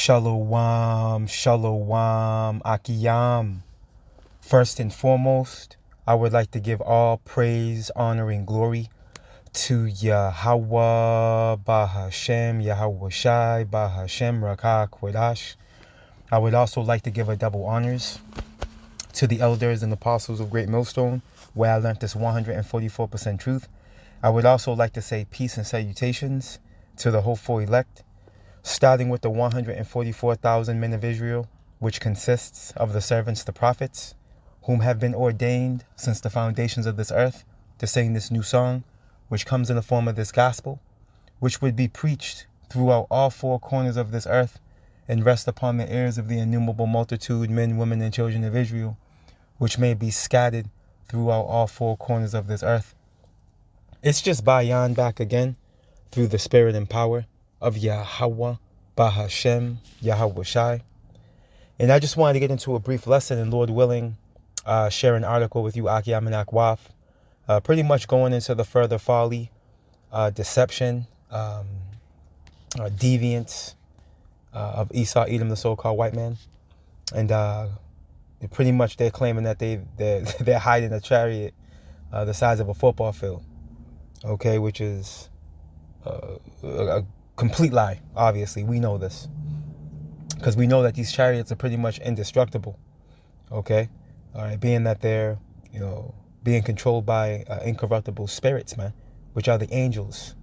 Shalom, shalom, akiyam. First and foremost, I would like to give all praise, honor, and glory to Yahweh, Bahashem, Yahweh Shai, Bahashem, Rakah, Kwadash. I would also like to give a double honors to the elders and apostles of Great Millstone, where I learned this 144% truth. I would also like to say peace and salutations to the hopeful elect, starting with the 144,000 men of Israel, which consists of the servants, the prophets, whom have been ordained since the foundations of this earth to sing this new song, which comes in the form of this gospel, which would be preached throughout all four corners of this earth and rest upon the ears of the innumerable multitude, men, women, and children of Israel, which may be scattered throughout all four corners of this earth. It's just Bayan back again through the spirit and power of Yahweh, Bahashem, Yahweh Shai. And I just wanted to get into a brief lesson, and Lord willing, share an article with you, Akiyam and Akwaf, pretty much going into the further folly, deception, deviance of Esau, Edom, the so-called white man. And pretty much they're claiming that they're hiding a chariot the size of a football field, okay, which is a complete lie. Obviously, we know this because we know that these chariots are pretty much indestructible, okay, all right, being that they're being controlled by incorruptible spirits, man, which are the angels,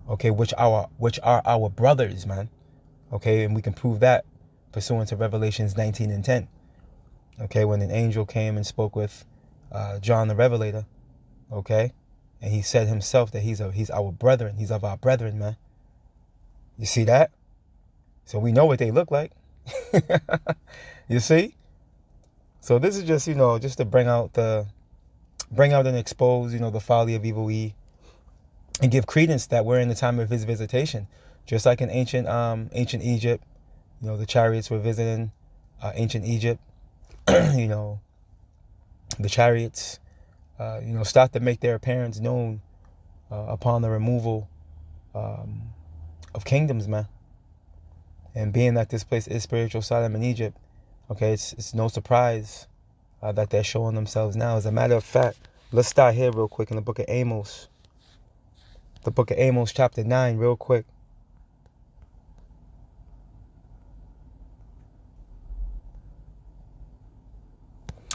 okay, which are our brothers, man, okay, and we can prove that pursuant to Revelations 19 and 10, okay, when an angel came and spoke with John the Revelator, okay, and he said himself that he's our brethren, he's of our brethren, man. You see that? So we know what they look like. You see? So this is just, just to bring out and expose, the folly of evil E, and give credence that we're in the time of his visitation. Just like in ancient Egypt, the chariots were visiting ancient Egypt. The chariots, start to make their appearance known upon the removal of kingdoms, man. And being that this place is spiritual Sodom in Egypt, okay, it's no surprise that they're showing themselves now. As a matter of fact, let's start here real quick in the book of Amos. The book of Amos, chapter 9, real quick.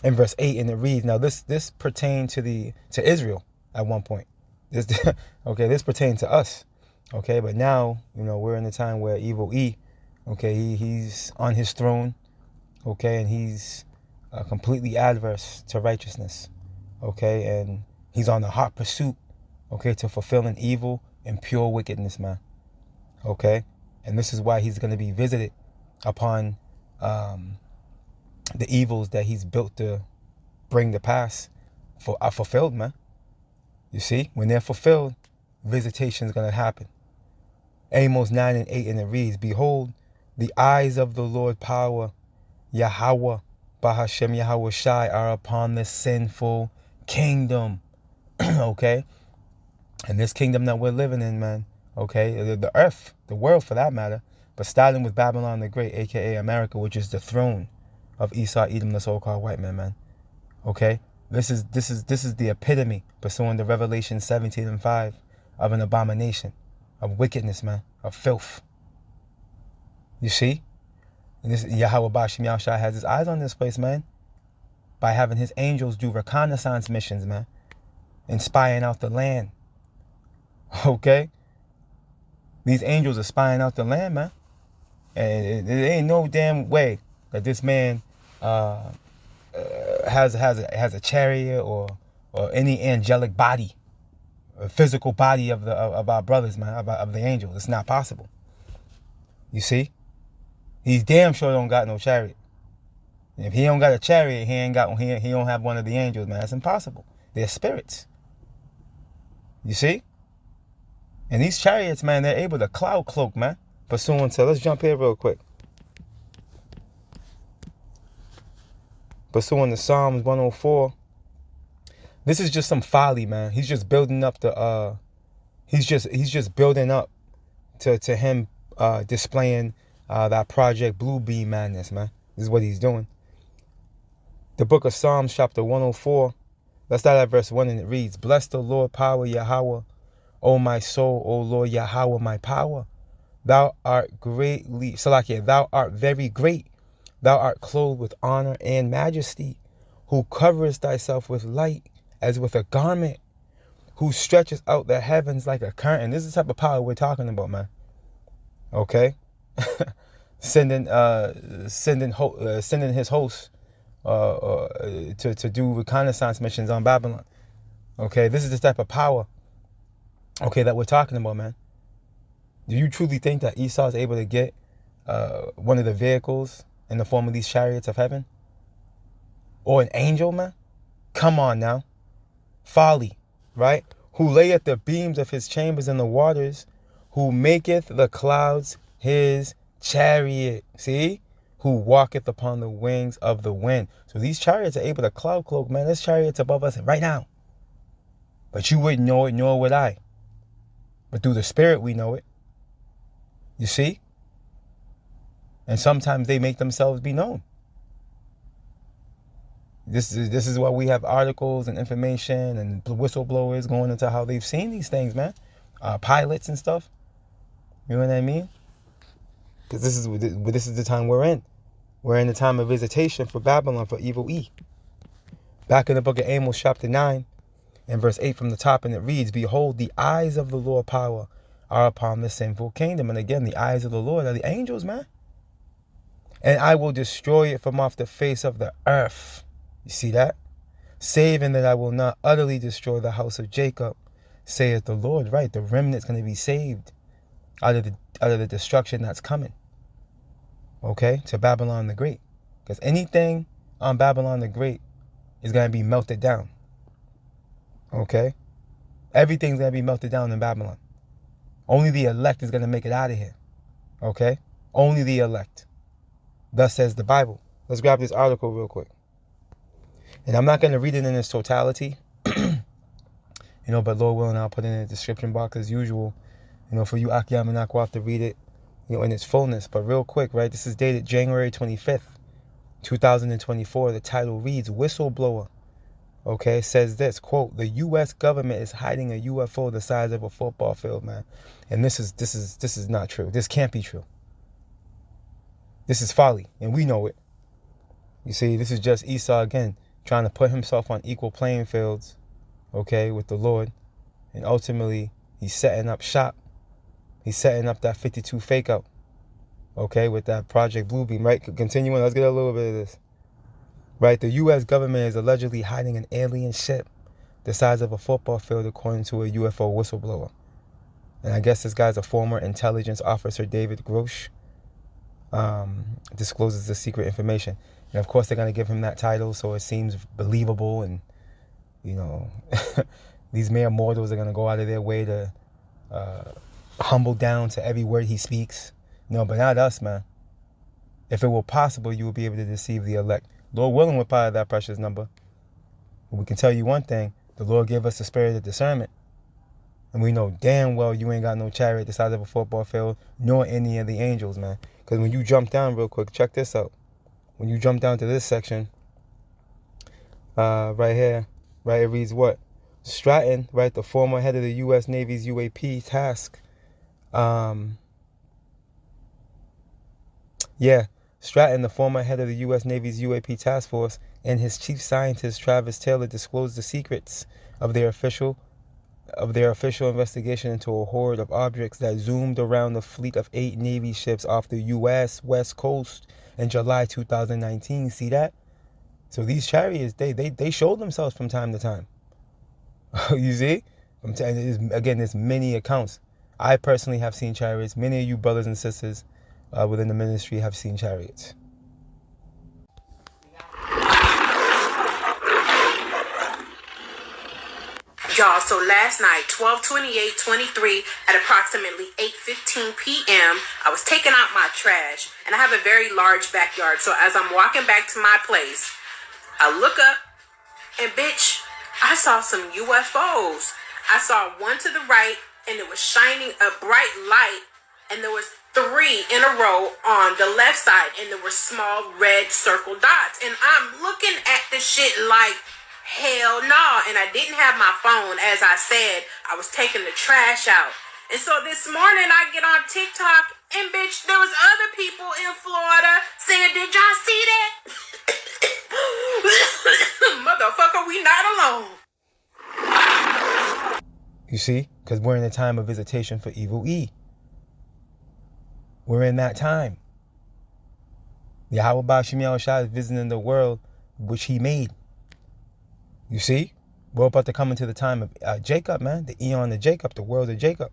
In verse 8, and it reads, now this pertained to Israel at one point. This pertained to us. Okay, but now, we're in a time where evil E, okay, he's on his throne, okay, and he's completely adverse to righteousness, okay, and he's on a hot pursuit, okay, to fulfilling evil and pure wickedness, man, okay, and this is why he's going to be visited upon the evils that he's built to bring to pass are fulfilled, man. You see, when they're fulfilled, visitation is going to happen. Amos 9 and 8, and it reads, behold, the eyes of the Lord power, Yahweh, Bahashem, Yahweh Shai, are upon the sinful kingdom. Okay? And this kingdom that we're living in, man, okay, the earth, the world for that matter, but starting with Babylon the Great, aka America, which is the throne of Esau, Edom, the so-called white man, okay? This is the epitome, pursuing the Revelation 17 and 5, of an abomination, of wickedness, man, of filth. You see? And this Yahweh Bashim Yahushua has his eyes on this place, man, by having his angels do reconnaissance missions, man, and spying out the land. Okay? These angels are spying out the land, man. And it ain't no damn way that this man has a chariot or any angelic body, a physical body of our brothers, man, of the angels. It's not possible. You see, he's damn sure don't got no chariot. And if he don't got a chariot, he don't have one of the angels, man. That's impossible. They're spirits. You see, and these chariots, man, they're able to cloud cloak, man. Pursuant to, let's jump here real quick. Pursuant to Psalms 104. This is just some folly, man. He's just building up he's just building up to him displaying that Project Blue Beam madness, man. This is what he's doing. The book of Psalms, chapter 104. Let's start at verse 1, and it reads, Bless the Lord, power Yahweh, O my soul, O Lord Yahweh, my power. Thou art greatly, Salakia, thou art very great. Thou art clothed with honor and majesty, who coverest thyself with light as with a garment, who stretches out the heavens like a curtain. This is the type of power we're talking about, man. Okay? sending his hosts to do reconnaissance missions on Babylon. Okay, this is the type of power, okay, that we're talking about, man. Do you truly think that Esau is able to get one of the vehicles in the form of these chariots of heaven? Or an angel, man? Come on now. Folly, right? Who layeth the beams of his chambers in the waters, who maketh the clouds his chariot. See? Who walketh upon the wings of the wind. So these chariots are able to cloud cloak, man. This chariot's above us right now. But you wouldn't know it, nor would I. But through the Spirit, we know it. You see? And sometimes they make themselves be known. This is why we have articles and information and whistleblowers going into how they've seen these things, man. Pilots and stuff. You know what I mean? Because this is the time we're in. We're in the time of visitation for Babylon, for evil E. Back in the book of Amos, chapter 9, and verse 8 from the top, and it reads, Behold, the eyes of the Lord power are upon the sinful kingdom. And again, the eyes of the Lord are the angels, man. And I will destroy it from off the face of the earth. You see that? Saving that I will not utterly destroy the house of Jacob, saith the Lord. Right, the remnant's going to be saved out of the destruction that's coming. Okay, to Babylon the Great. Because anything on Babylon the Great is going to be melted down. Okay? Everything's going to be melted down in Babylon. Only the elect is going to make it out of here. Okay? Only the elect. Thus says the Bible. Let's grab this article real quick. And I'm not going to read it in its totality. But Lord willing, I'll put it in the description box as usual. For you Akiyam and Akwa to read it, in its fullness. But real quick, right? This is dated January 25th, 2024. The title reads, Whistleblower. Okay, says this, quote, the U.S. government is hiding a UFO the size of a football field, man. And this is not true. This can't be true. This is folly, and we know it. You see, this is just Esau again, trying to put himself on equal playing fields, okay, with the Lord. And ultimately, he's setting up shop. He's setting up that 52 fake out, okay, with that Project Bluebeam, right? Continuing, let's get a little bit of this. Right, the U.S. government is allegedly hiding an alien ship the size of a football field, according to a UFO whistleblower. And I guess this guy's a former intelligence officer, David Grosh, discloses the secret information. And of course, they're going to give him that title, so it seems believable. And, these mere mortals are going to go out of their way to humble down to every word he speaks. But not us, man. If it were possible, you would be able to deceive the elect. Lord willing, we're part of that precious number. But we can tell you one thing. The Lord gave us the spirit of discernment. And we know damn well you ain't got no chariot the size of a football field, nor any of the angels, man. Because when you jump down real quick, check this out. When you jump down to this section, right here, right, it reads what? Stratton, right, the former head of the U.S. Navy's UAP task. Stratton, the former head of the U.S. Navy's UAP task force, and his chief scientist, Travis Taylor, disclosed the secrets of their official investigation into a horde of objects that zoomed around the fleet of 8 Navy ships off the U.S. West Coast in July 2019. See that? So these chariots, they showed themselves from time to time. You see? I'm telling you, again, there's many accounts. I personally have seen chariots. Many of you brothers and sisters within the ministry have seen chariots. Y'all, so last night, 12/28/23, at approximately 8:15 p.m., I was taking out my trash, and I have a very large backyard. So as I'm walking back to my place, I look up, and bitch, I saw some UFOs. I saw one to the right, and it was shining a bright light and there was 3 in a row on the left side, and there were small red circle dots. And I'm looking at the shit like, hell no. And I didn't have my phone. As I said, I was taking the trash out. And so this morning I get on TikTok, and bitch, there was other people in Florida saying, did y'all see that? Motherfucker, we not alone. You see? Because we're in a time of visitation for evil E. We're in that time. Yahweh Ba'Shem Yahushua is visiting the world which he made. You see? We're about to come into the time of Jacob, man. The eon of Jacob, the world of Jacob.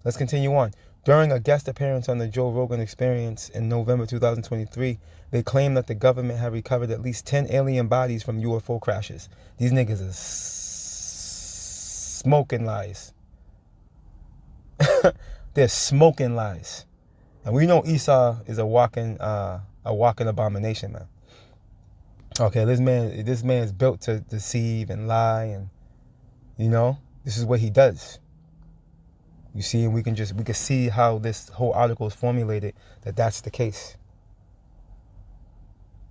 Let's continue on. During a guest appearance on the Joe Rogan Experience in November 2023, they claimed that the government had recovered at least 10 alien bodies from UFO crashes. These niggas is smoking lies. They're smoking lies. And we know Esau is a walking abomination, man. Okay, this man is built to deceive and lie, and this is what he does. You see, and we can see how this whole article is formulated, that's the case.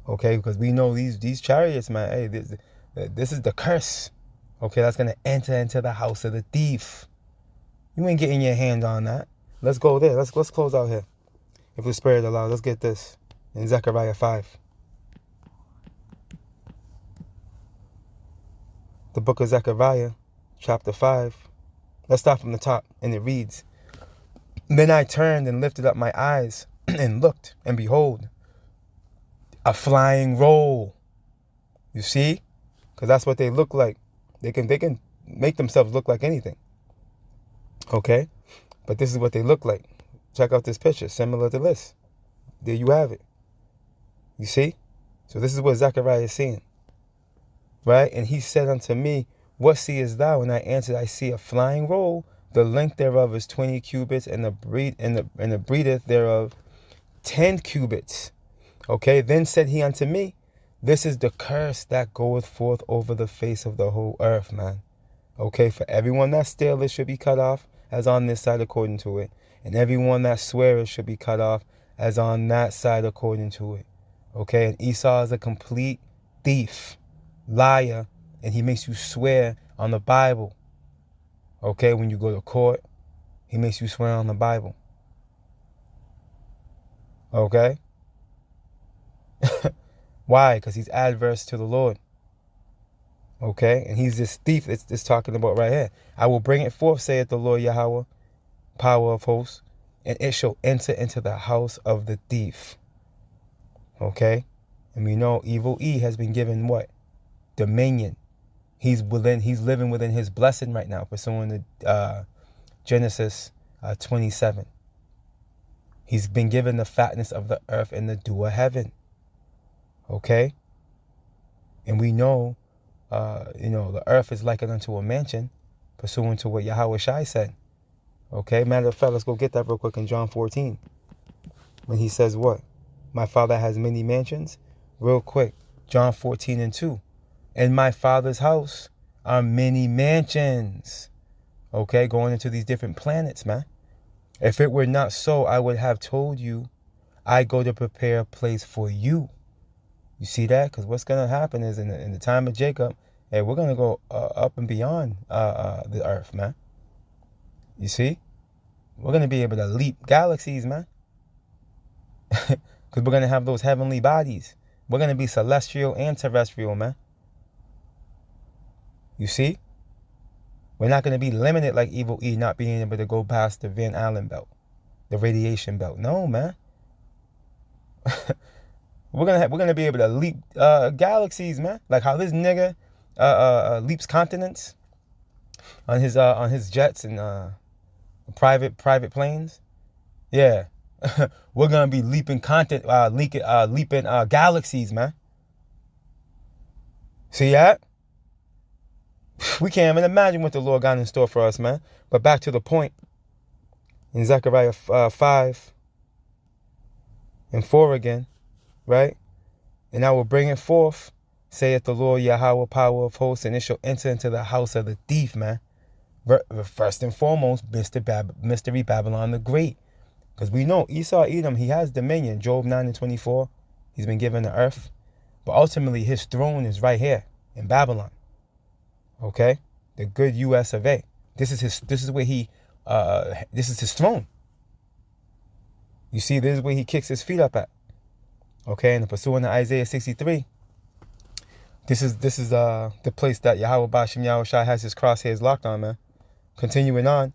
Okay, because we know these chariots, man, hey, this is the curse. Okay, that's gonna enter into the house of the thief. You ain't getting your hand on that. Let's go there. Let's close out here. If the Spirit allows, let's get this in Zechariah 5. The book of Zechariah, chapter 5. Let's start from the top, and it reads, Then I turned and lifted up my eyes and looked, and behold, a flying roll. You see? Because that's what they look like. They can make themselves look like anything. Okay? But this is what they look like. Check out this picture, similar to this. There you have it. You see? So this is what Zechariah is seeing. Right? And he said unto me, What seest thou? And I answered, I see a flying roll. The length thereof is 20 cubits, and the breadth thereof 10 cubits. Okay? Then said he unto me, This is the curse that goeth forth over the face of the whole earth, man. Okay? For everyone that stealeth should be cut off, as on this side according to it. And everyone that sweareth should be cut off, as on that side according to it. Okay? And Esau is a complete thief, liar, and he makes you swear on the Bible. Okay? When you go to court, he makes you swear on the Bible. Okay? Why? Because he's adverse to the Lord. Okay? And he's this thief it's talking about right here. I will bring it forth, saith the Lord Yahweh, power of hosts, and it shall enter into the house of the thief. Okay? And we know evil E has been given what? Dominion. He's living within his blessing right now, pursuing the Genesis 27. He's been given the fatness of the earth and the dew of heaven. Okay? And we know, the earth is likened unto a mansion, pursuant to what Yahweh Shai said. Okay? Matter of fact, let's go get that real quick in John 14. When he says what? My Father has many mansions. Real quick. John 14:2. In my Father's house are many mansions. Okay? Going into these different planets, man. If it were not so, I would have told you, I go to prepare a place for you. You see that? Because what's going to happen is in the time of Jacob, hey, we're going to go up and beyond the earth, man. You see? We're going to be able to leap galaxies, man. Because we're going to have those heavenly bodies. We're going to be celestial and terrestrial, man. You see? We're not going to be limited like evil E, not being able to go past the Van Allen belt, the radiation belt. No, man. We're gonna be able to leap galaxies, man. Like how this nigga leaps continents on his jets and private planes. Yeah, we're gonna be leaping leaping galaxies, man. See that? We can't even imagine what the Lord got in store for us, man. But back to the point. In Zechariah 5 and 4 again, right? And I will bring it forth, saith the Lord Yahweh, power of hosts, and it shall enter into the house of the thief, man. First and foremost, Mystery Babylon the Great. Because we know Esau, Edom, he has dominion. Job 9:24, he's been given the earth. But ultimately, his throne is right here in Babylon. Okay? The good US of A. This is his throne. You see, this is where he kicks his feet up at. Okay, and pursuing to Isaiah 63, this is the place that Yahweh Bashim Yahushua has his crosshairs locked on, man. Continuing on.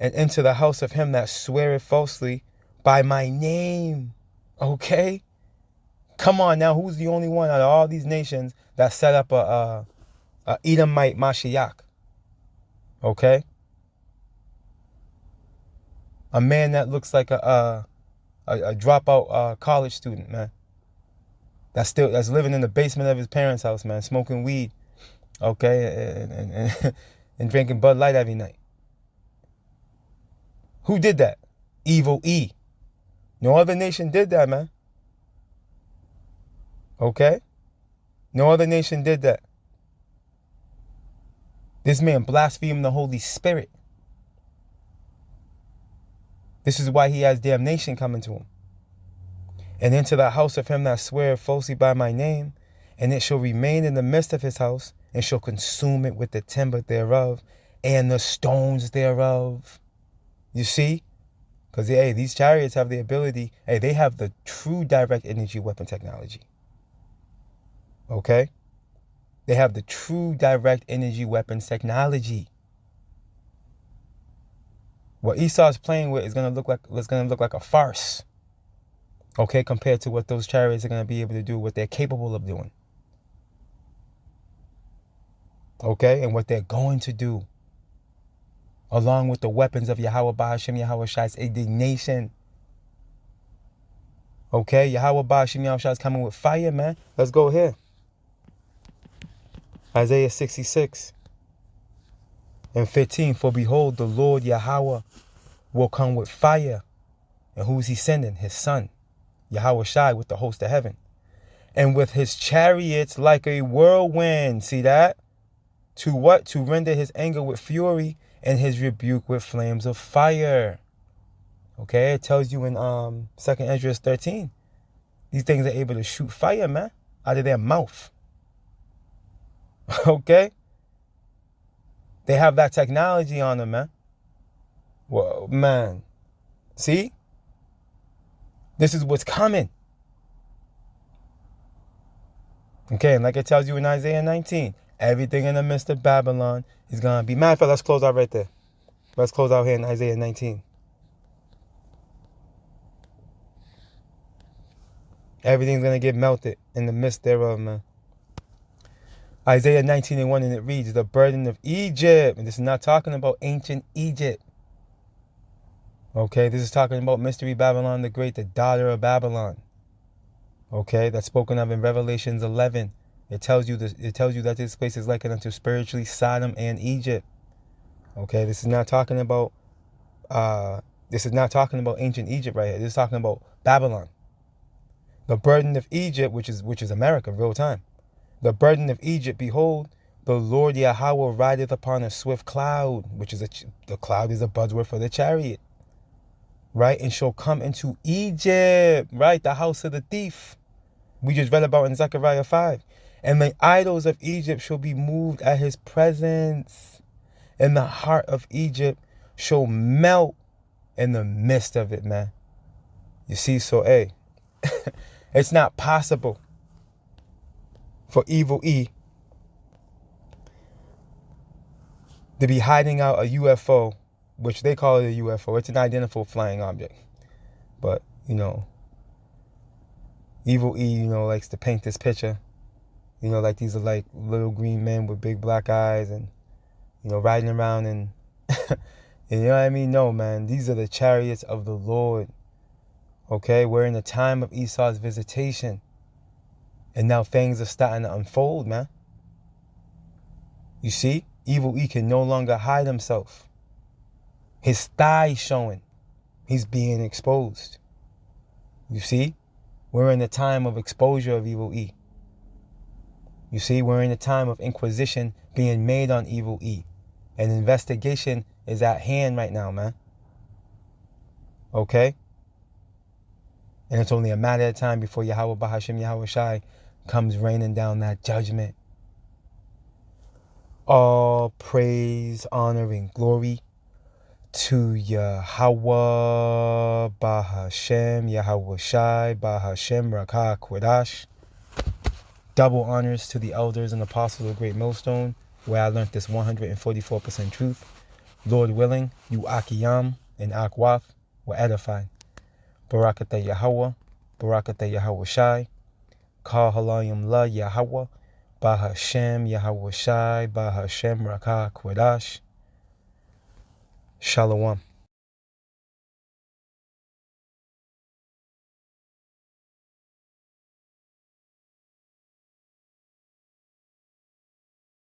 And into the house of him that sweareth falsely by my name. Okay? Come on now, who's the only one out of all these nations that set up a Edomite Mashiach? Okay? A man that looks like a dropout college student, man. That's living in the basement of his parents' house, man, smoking weed, okay, and drinking Bud Light every night. Who did that? Evil E. No other nation did that, man. Okay? No other nation did that. This man blasphemed the Holy Spirit. This is why he has damnation coming to him. And into the house of him that sweareth falsely by my name, and it shall remain in the midst of his house, and shall consume it with the timber thereof, and the stones thereof. You see? Because, hey, these chariots have the ability, they have the true direct energy weapon technology. Okay? They have the true direct energy weapons technology. What Esau's playing with is gonna look like a farce. Okay, compared to what those chariots are gonna be able to do, what they're capable of doing. Okay, and what they're going to do. Along with the weapons of Yahweh Ba'ashem Yahweh's indignation. Okay, Yahweh Ba'ashem Yahweh is coming with fire, man. Let's go here. Isaiah 66 and 15. For behold, the Lord Yahweh will come with fire. And who's he sending? His son, Yahweh Shai, with the host of heaven. And with his chariots like a whirlwind. See that? To what? To render his anger with fury and his rebuke with flames of fire. Okay, it tells you in 2nd Esdras 13. These things are able to shoot fire, man, out of their mouth. Okay? They have that technology on them, man. Well, man. See? This is what's coming. Okay, and like it tells you in Isaiah 19, everything in the midst of Babylon is going to be... Matter of fact, let's close out right there. Let's close out here in Isaiah 19. Everything's going to get melted in the midst thereof, man. Isaiah 19:1, and it reads, the burden of Egypt. And this is not talking about ancient Egypt. Okay, this is talking about Mystery Babylon the Great, the daughter of Babylon. Okay, that's spoken of in Revelations 11. It tells you this. It tells you that this place is likened unto spiritually Sodom and Egypt. Okay, this is not talking about ancient Egypt right here. This is talking about Babylon. The burden of Egypt, which is America, real time. The burden of Egypt, behold, the Lord Yahweh rideth upon a swift cloud, which is the cloud is a buzzword for the chariot, right? And shall come into Egypt, right? The house of the thief. We just read about in Zechariah 5. And the idols of Egypt shall be moved at his presence, and the heart of Egypt shall melt in the midst of it, man. You see, so, hey, it's not possible for evil E to be hiding out a UFO, which they call it a UFO. It's an identifiable flying object. But, evil E, likes to paint this picture. Like these are like little green men with big black eyes and, riding around and, you know what I mean? No, man, these are the chariots of the Lord. Okay, we're in the time of Esau's visitation. And now things are starting to unfold, man. You see? Evil E can no longer hide himself. His thigh showing. He's being exposed. You see? We're in the time of exposure of evil E. You see? We're in the time of inquisition being made on evil E. An investigation is at hand right now, man. Okay? And it's only a matter of time before Yahweh Bahashim Yahweh Shai comes raining down that judgment. All praise, honor, and glory to Yahweh Bahashem Yahweh Shai Bahashem Rakah Kwadash. Double honors to the elders and apostles of Great Millstone, where I learned this 144% truth. Lord willing, you Akiyam and Akwaf will edify. Barakatah Yahweh, Barakatah Yahweh Shai, Kal Halayim La Yahweh, Bahashem Yahweh Shai, Bahashem Rakah Kwadash. Shalom.